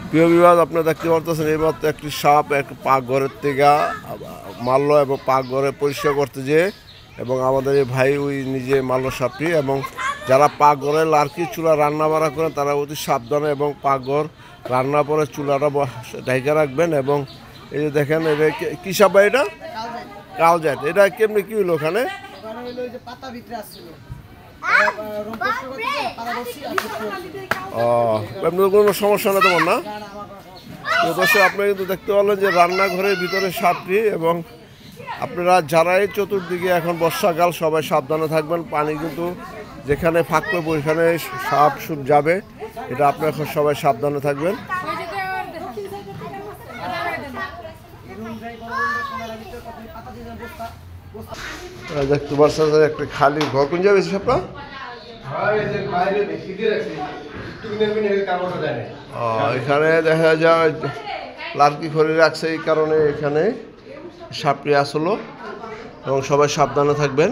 প্রিয় বিভাগ আপনারা দেখতে পারতেছেন এইবার তো একটি সাপ এক পাকঘরের থেকে মারলো এবং পাকঘরে পরিষ্কার করতে যেয়ে এবং আমাদের এই ভাই ওই নিজে মারলো সাপটি এবং যারা পাকঘরে লার্কি চুলা রান্না বাড়া করেন তারা অতি সাবধানে এবং পাকঘর রান্না পরে চুলাটা ঢাইকা রাখবেন এবং এই যে দেখেন এটা কী সাপ ভাই এটা কালজাত এটা কেমনি কী হলো ওখানে আপনার কোনো সমস্যা না তোমার না দর্শক আপনারা কিন্তু দেখতে পারলেন যে রান্নাঘরের ভিতরে সাপটি এবং আপনারা যারাই চতুর্দিকে এখন বর্ষাকাল সবাই সাবধানে থাকবেন পানি কিন্তু যেখানে ফাঁক পাবো ওইখানে সাপ সুপ যাবে এটা আপনারা সবাই সাবধানে থাকবেন দেখতে পাচ্ছেন একটা খালি ঘর কোন যাবে সাপটা এখানে দেখা যায় লার্কি ঘরে রাখছে এই কারণে এখানে সাপটি আসলো এবং সবাই সাবধানে থাকবেন।